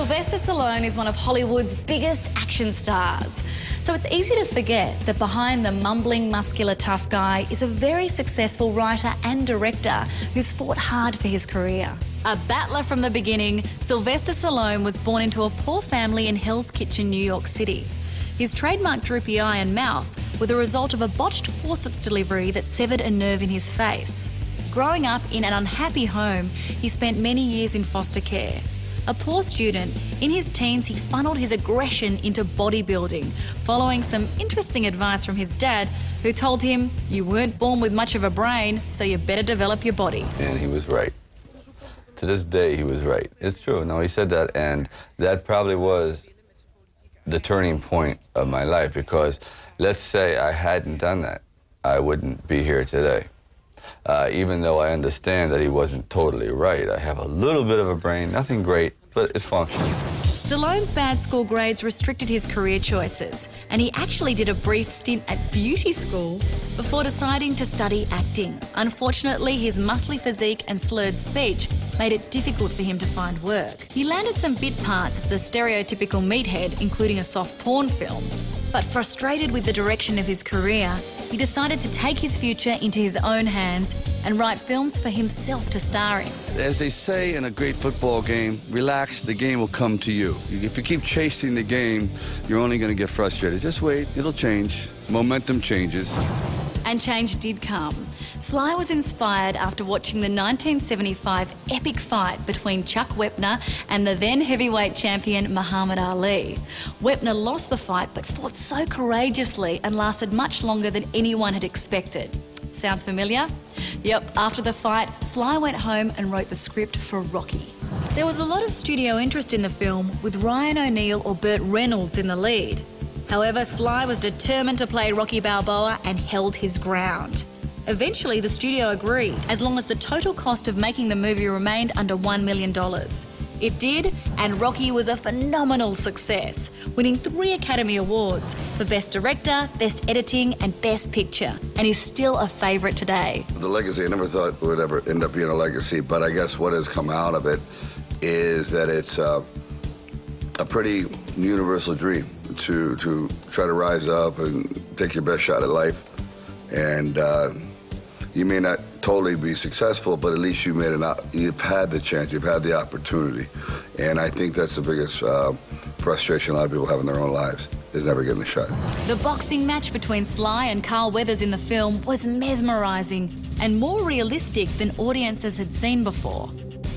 Sylvester Stallone is one of Hollywood's biggest action stars. So it's easy to forget that behind the mumbling, muscular, tough guy is a very successful writer and director who's fought hard for his career. A battler from the beginning, Sylvester Stallone was born into a poor family in Hell's Kitchen, New York City. His trademark droopy eye and mouth were the result of a botched forceps delivery that severed a nerve in his face. Growing up in an unhappy home, he spent many years in foster care. A poor student, in his teens he funneled his aggression into bodybuilding, following some interesting advice from his dad, who told him, "You weren't born with much of a brain, so you better develop your body." And he was right. To this day, he was right. It's true. No, he said that, and that probably was the turning point of my life, because let's say I hadn't done that, I wouldn't be here today. Even though I understand that he wasn't totally right. I have a little bit of a brain, nothing great, but it's functional. Stallone's bad school grades restricted his career choices, and he actually did a brief stint at beauty school before deciding to study acting. Unfortunately, his muscly physique and slurred speech made it difficult for him to find work. He landed some bit parts as the stereotypical meathead, including a soft porn film. But frustrated with the direction of his career, he decided to take his future into his own hands and write films for himself to star in. As they say in a great football game, relax, the game will come to you. If you keep chasing the game, you're only going to get frustrated. Just wait, it'll change. Momentum changes. And change did come. Sly was inspired after watching the 1975 epic fight between Chuck Wepner and the then heavyweight champion Muhammad Ali. Wepner lost the fight but fought so courageously and lasted much longer than anyone had expected. Sounds familiar? Yep, after the fight, Sly went home and wrote the script for Rocky. There was a lot of studio interest in the film, with Ryan O'Neal or Burt Reynolds in the lead. However, Sly was determined to play Rocky Balboa and held his ground. Eventually, the studio agreed, as long as the total cost of making the movie remained under $1 million. It did, and Rocky was a phenomenal success, winning 3 Academy Awards for Best Director, Best Editing and Best Picture, and is still a favourite today. The legacy, I never thought would ever end up being a legacy, but I guess what has come out of it is that it's a pretty universal dream to try to rise up and take your best shot at life. And you may not totally be successful, but at least you've had the chance, you've had the opportunity. And I think that's the biggest frustration a lot of people have in their own lives, is never getting the shot. The boxing match between Sly and Carl Weathers in the film was mesmerising and more realistic than audiences had seen before.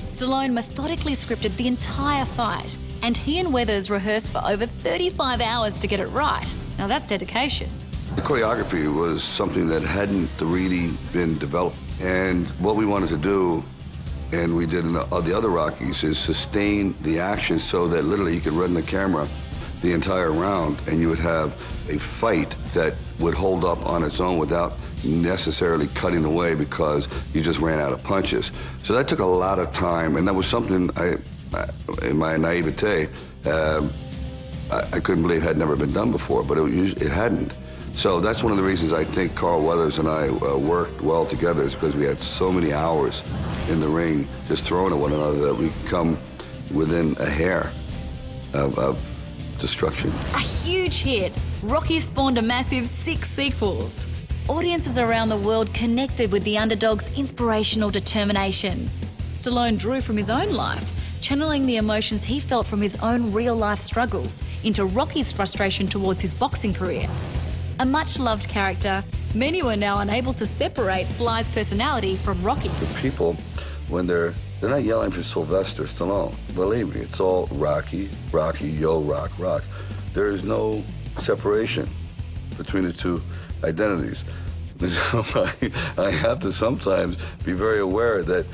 Stallone methodically scripted the entire fight, and he and Weathers rehearsed for over 35 hours to get it right. Now that's dedication. The choreography was something that hadn't really been developed. And what we wanted to do, and we did in the other Rockies, is sustain the action so that literally you could run the camera the entire round and you would have a fight that would hold up on its own without necessarily cutting away because you just ran out of punches. So that took a lot of time, and that was something in my naivete, I couldn't believe had never been done before, but it hadn't. So that's one of the reasons I think Carl Weathers and I worked well together, is because we had so many hours in the ring just throwing at one another that we come within a hair of destruction. A huge hit, Rocky spawned a massive 6 sequels. Audiences around the world connected with the underdog's inspirational determination. Stallone drew from his own life, channeling the emotions he felt from his own real-life struggles into Rocky's frustration towards his boxing career. A much-loved character, many were now unable to separate Sly's personality from Rocky. The people, when they're not yelling for Sylvester Stallone. Believe me, it's all Rocky, Rocky, yo, rock, rock. There is no separation between the two identities. I have to sometimes be very aware that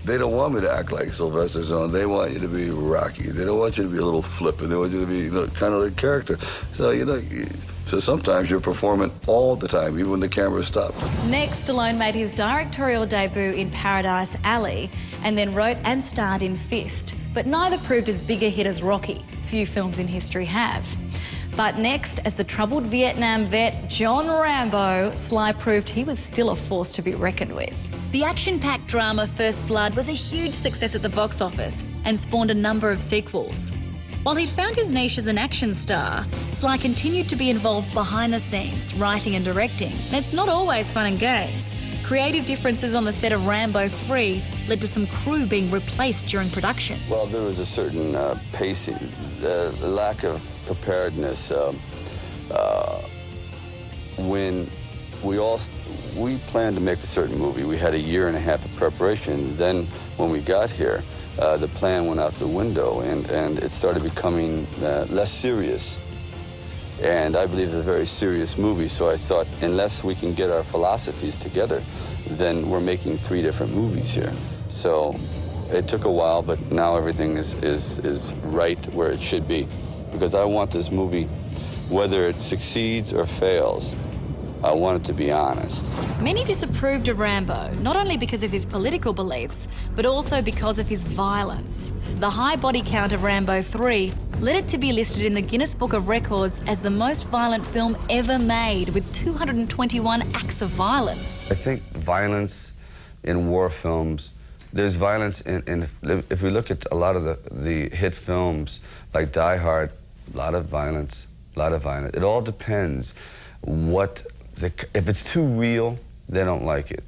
they don't want me to act like Sylvester Stallone. They want you to be Rocky. They don't want you to be a little flippant. They want you to be, kind of the character. So, so sometimes you're performing all the time, even when the camera stops. Next, Stallone made his directorial debut in Paradise Alley and then wrote and starred in Fist. But neither proved as big a hit as Rocky. Few films in history have. But next, as the troubled Vietnam vet John Rambo, Sly proved he was still a force to be reckoned with. The action-packed drama First Blood was a huge success at the box office, and spawned a number of sequels. While he'd found his niche as an action star, Sly continued to be involved behind the scenes, writing and directing. And it's not always fun and games. Creative differences on the set of Rambo 3 led to some crew being replaced during production. Well, there was a certain pacing, the lack of preparedness. When we planned to make a certain movie, we had a year and a half of preparation. Then when we got here, the plan went out the window, and it started becoming less serious. And I believe it's a very serious movie, so I thought, unless we can get our philosophies together, then we're making 3 different movies here. So it took a while, but now everything is right where it should be. Because I want this movie, whether it succeeds or fails, I want it to be honest. Many disapproved of Rambo, not only because of his political beliefs, but also because of his violence. The high body count of Rambo 3 led it to be listed in the Guinness Book of Records as the most violent film ever made, with 221 acts of violence. I think violence in war films, there's violence in if we look at a lot of the hit films, like Die Hard, a lot of violence, It all depends if it's too real, they don't like it.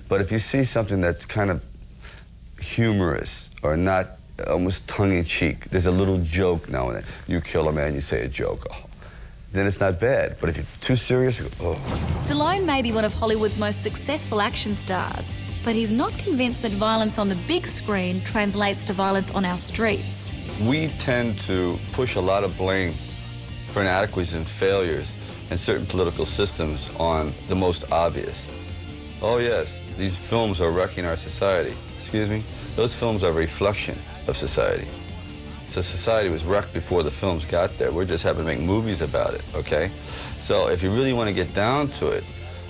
But if you see something that's kind of humorous or not almost tongue-in-cheek, there's a little joke now and then. You kill a man, you say a joke. Oh, then it's not bad. But if you're too serious, you go, oh. Stallone may be one of Hollywood's most successful action stars, but he's not convinced that violence on the big screen translates to violence on our streets. We tend to push a lot of blame for inadequacies and failures in certain political systems on the most obvious. Oh yes, these films are wrecking our society. Excuse me? Those films are a reflection of society. So society was wrecked before the films got there. We're just having to make movies about it, okay? So if you really want to get down to it,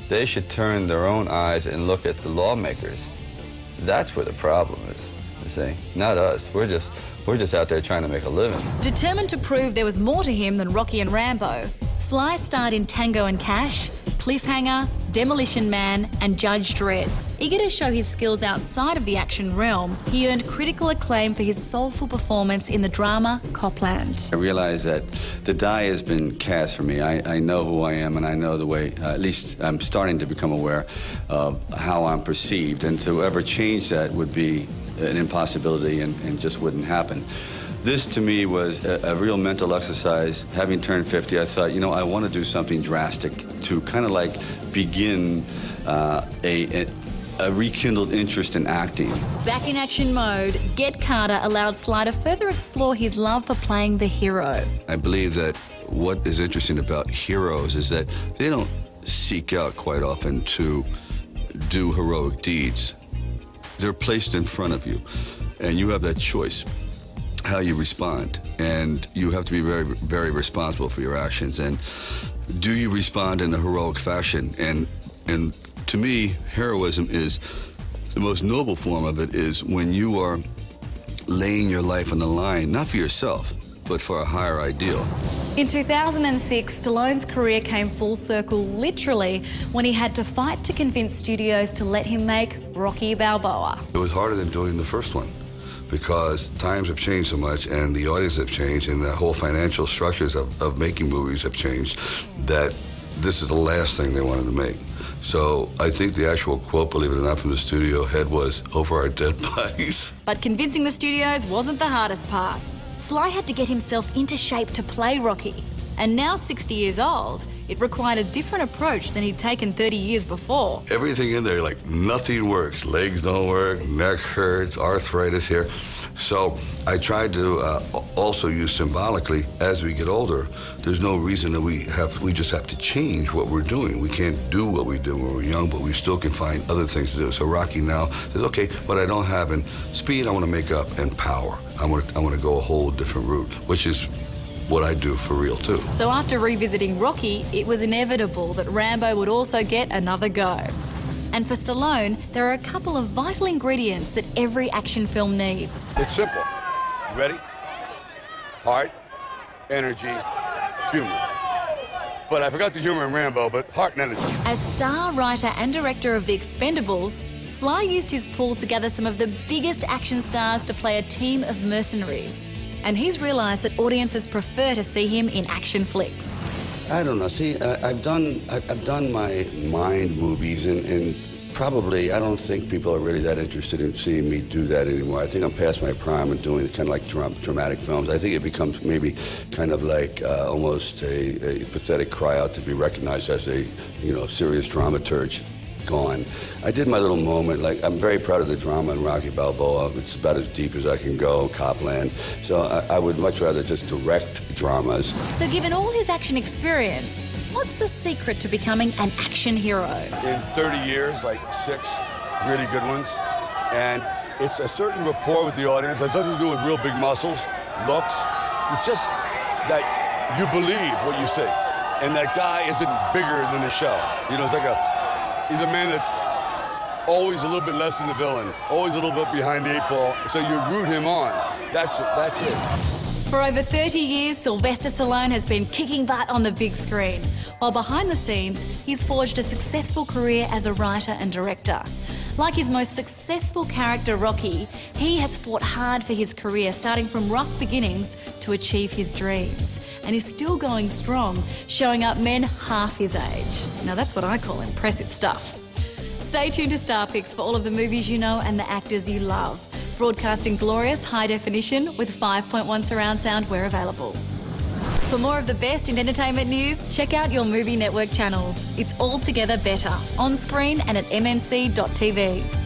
they should turn their own eyes and look at the lawmakers. That's where the problem is, you see? Not us. We're just out there trying to make a living. Determined to prove there was more to him than Rocky and Rambo, Sly starred in Tango and Cash, Cliffhanger, Demolition Man, and Judge Dredd. Eager to show his skills outside of the action realm, he earned critical acclaim for his soulful performance in the drama Copland. I realize that the die has been cast for me. I know who I am, and I know the way, at least I'm starting to become aware of how I'm perceived, and to ever change that would be an impossibility and just wouldn't happen. This, to me, was a real mental exercise. Having turned 50, I thought, you know, I want to do something drastic to kind of like begin a rekindled interest in acting. Back in action mode, Get Carter allowed Sly to further explore his love for playing the hero. I believe that what is interesting about heroes is that they don't seek out quite often to do heroic deeds. They're placed in front of you, and you have that choice how you respond, and you have to be very, very responsible for your actions. And do you respond in a heroic fashion? And to me, heroism is the most noble form of it, is when you are laying your life on the line, not for yourself, but for a higher ideal. In 2006, Stallone's career came full circle literally when he had to fight to convince studios to let him make Rocky Balboa. It was harder than doing the first one, because times have changed so much, and the audience have changed, and the whole financial structures of making movies have changed, that this is the last thing they wanted to make. So I think the actual quote, believe it or not, from the studio head was, "Over our dead bodies." But convincing the studios wasn't the hardest part. Sly had to get himself into shape to play Rocky. And now 60 years old, it required a different approach than he'd taken 30 years before. Everything in there, like, nothing works. Legs don't work, neck hurts, arthritis here. So I tried to also use symbolically, as we get older, there's no reason that we just have to change what we're doing. We can't do what we did when we were young, but we still can find other things to do. So Rocky now says, okay, what I don't have in speed, I want to make up, and power. I want to go a whole different route, which is what I do for real, too. So after revisiting Rocky, it was inevitable that Rambo would also get another go. And for Stallone, there are a couple of vital ingredients that every action film needs. It's simple. Ready? Heart, energy, humor. But I forgot the humor in Rambo, but heart and energy. As star, writer and director of The Expendables, Sly used his pool to gather some of the biggest action stars to play a team of mercenaries. And he's realised that audiences prefer to see him in action flicks. I don't know. See, I've done my mind movies, and probably I don't think people are really that interested in seeing me do that anymore. I think I'm past my prime and doing kind of like dramatic films. I think it becomes maybe kind of like almost a pathetic cry out to be recognized as a serious dramaturge. Gone. I did my little moment. Like, I'm very proud of the drama in Rocky Balboa. It's about as deep as I can go, Copland. So I would much rather just direct dramas. So given all his action experience, what's the secret to becoming an action hero? In 30 years, like 6 really good ones. And it's a certain rapport with the audience. It has nothing to do with real big muscles, looks. It's just that you believe what you see. And that guy isn't bigger than the show. You know, he's a man that's always a little bit less than the villain, always a little bit behind the 8 ball, so you root him on. That's it. For over 30 years, Sylvester Stallone has been kicking butt on the big screen, while behind the scenes, he's forged a successful career as a writer and director. Like his most successful character, Rocky, he has fought hard for his career, starting from rough beginnings to achieve his dreams. And is still going strong, showing up men half his age. Now that's what I call impressive stuff. Stay tuned to Star Picks for all of the movies you know and the actors you love. Broadcasting glorious high definition with 5.1 surround sound where available. For more of the best in entertainment news, check out your Movie Network channels. It's all together better, on screen and at mnc.tv.